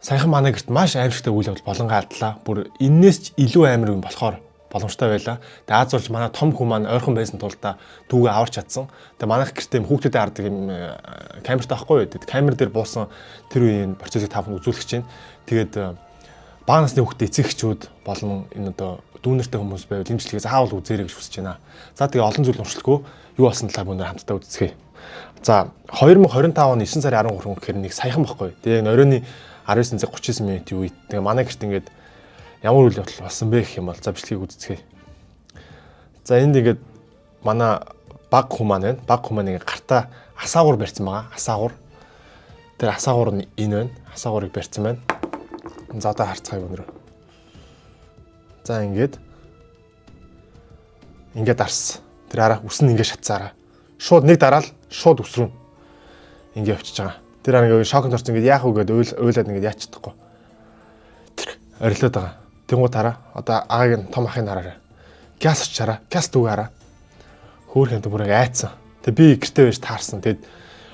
Саяхан манай гэрт маш аимшигтай үйл явдал болон галдлаа. Бүр энээс ч илүү амар юм болохоор боломжтой байлаа. Тэгээ Аз болж манай том хүн маань ойрхон байсан тулдаа түүгээ аварч чадсан. Тэгээ манайх гэртээ юм хүүхдэд хардаг юм камертай ахгүй юу? Камер дээр буусан тэр үеийн процессыг та бүхэн үзүүлэх чинь. Тэгээд бага насны хүүхдэд эцэг эхчүүд болон энэ одоо дүүнертэй хүмүүс байвал имчилгээ заавал үзээрэй гэж хүсэж байна. За тэгээ олон зүйл уншилтгүй юу болсон талаар өнөр хамтдаа үзцгээе. За 2025 оны 9 сарын 13 гэхээр нэг саяхан баггүй. Тэгээ оройны 19:39 минутын үед тэгээ манай гэрт ингээд ямар үйл явдал болсон бэ гэх юм бол за бичлэгийг үзцгээе. За энд ингээд манай баг хүмүүс маань байна. Баг хүмүүс маань ингээд гартаа асаагуур барьсан байгаа. Асаагуур. Тэр асаагуур нь энэ байна. Асаагуурыг барьсан байна. За одоо харцгаая өнөр. За ингээд арс. Тэр араа үс нь ингээд шатсаараа. Шууд нэг дараал шууд үс рүү ингээд явчихж байгаа. Тэр араа ингээд шокнд орсон ингээд яах вэ гэдээ ойлаад ингээд яач чадахгүй. Тэр орилоод байгаа. Тэнгуут хараа. Одоо агааг нь том ахыг хараарай. Газ очаараа. Газ дүүгаараа. Хөөх юмд бүр ингээд айцсан. Тэг би гэртээ байж таарсан. Тэгэд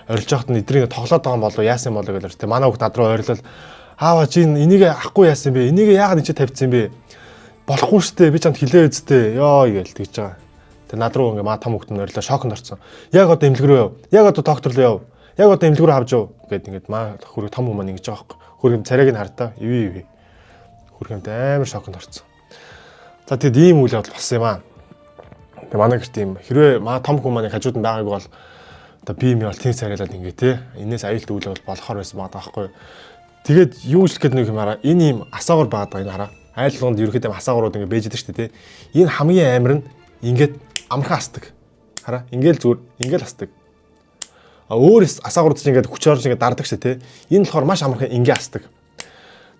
орилж явахад нь эдрийг тоглоод байгаа юм болов яасан юм болов гэж. Тэг манай хүүхд над руу орилол аава чи энийг ахгүй яасан бэ? Энийг яагаад энэ ч тавьчихсан бэ? Болохгүй штэ. Би чамд хэлээ үсттэй. Ёо гээл тэгж байгаа. Тэг над руу ингээ маа том хүүхд нь орилоо шокнд орсон. Яг одоо эмнэлэг рүү яв. Яг одоо доктор руу яв. Яг одоо эмнэлэг рүү хавж яв гэд ингээд маа хөрөг том хүмүүс ингэж байгаа байхгүй. Хөрөг царайг нь хартаа. Иви. Хөрөг амар шокнд орсон. За тэгэд ийм үйл явдал болсон юм аа. Тэг манай гэрт ийм хэрвээ маа том хүмүүс маань хажууд нь байгаагүй бол одоо би юм бол тийм царайлаад ингээ те. Энээс аюулт үйл явдал болохоор байсан байгаа байхгүй. Тэгээд юу ч гээд нэг юм хараа. Энэ ийм асаагуур байгаа энэ хараа. Айлгонд ерөөхдөө асаагуурууд ингээ бэж идэг шүү дээ те. Энэ хамгийн амар нь ингээд амархан хасдаг. Хараа. Ингээл зүгээр ингээл хасдаг. Өөр асаагуурд чинь ингээд хүч орж ингээд дардаг шүү те. Энэ болохоор маш амархан ингээ хасдаг.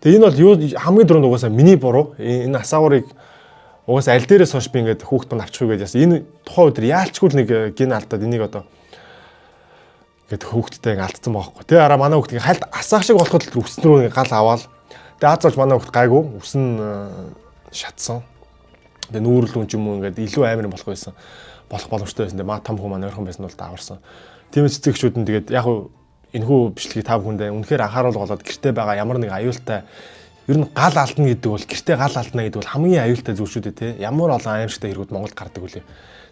Тэгээ энэ бол юу хамгийн дөрөнд угаасаа миний буруу. Энэ асаагуурыг угаасаа аль дээрээс хойш би ингээд хүүхд мань авчих уу гэж яасан. Энэ тухайн өдөр яалчгүй нэг гин алдаад энийг одоо ингээд хүүхдтэй ингээд алдсан байгаа хгүй. Тэгээ араа манай хүүхд ингээд хальт асаах шиг болоход үс рүү гал аваад. Тэгээ Аз болж манай хүүхд гайгүй. Үс нь шатсан. Тэгээ нүүрэл үн ч юм уу ингээд илүү амар болох байсан. Болох боломжтой байсан. Тэгээ маа том хүмүүс маань ойрхон байсан бол даварсан. Тиймээс цэцэгчүүд нь тэгээд яг хуу энэхүү бичлэгийг тав хүндээ үнэхээр анхааруулга болоод гэртээ байгаа ямар нэг аюултай ер нь гал алдна гэдэг бол гэртээ гал алдна гэдэг бол хамгийн аюултай зүйл шүү дээ те. Ямар олон аимшигтай хэрэгүүд Монголд гардаг үлээ.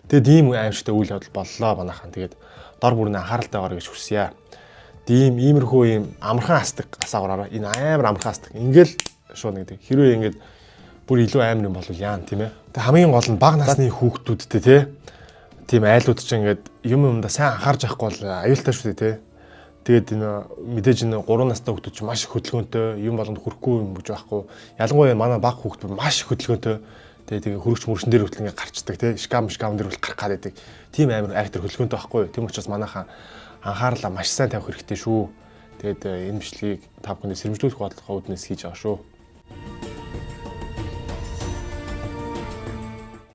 Тэгээд ийм аимшигтай үйл явдал боллоо манайхан. Тэгээд дор бүрний анхааралтайгаар гэж хүсье. Иймэрхүү ийм амархан хасдаг асаагаараа энэ амар амархан хасдаг. Ингээл шууд нэг хэрвээ ингээд бүр илүү амар юм болвол яан тийм ээ. Тэг хамгийн гол нь бага насны хүүхдүүдтэй те. Тийм айлууд ч ингээд юмдаа сайн анхаарч явахгүй бол аюултай шүү дээ те. Тэгээд энэ мэдээж энэ 3 настай хүүхдүүд ч маш их хөдөлгөөнтэй юм болгонд хүрэхгүй юм гэж байхгүй. Ялангуяа манай бага хүүхдүүд маш их хөдөлгөөнтэй. Тэгээ хөрөгч мөршин дээр хүртэл ингээд гарчдаг те. Шкам дээр хүртэл гарах гадаг. Тийм амар актер хөдөлгөөнтэй байхгүй. Тийм учраас манайхан анхаарлаа маш сайн тавих хэрэгтэй шүү. Тэгээд энэ бичлэгийг та бүхэнд сэрэмжлүүлэх бодлогоо үүднээс хийж байгаа шүү.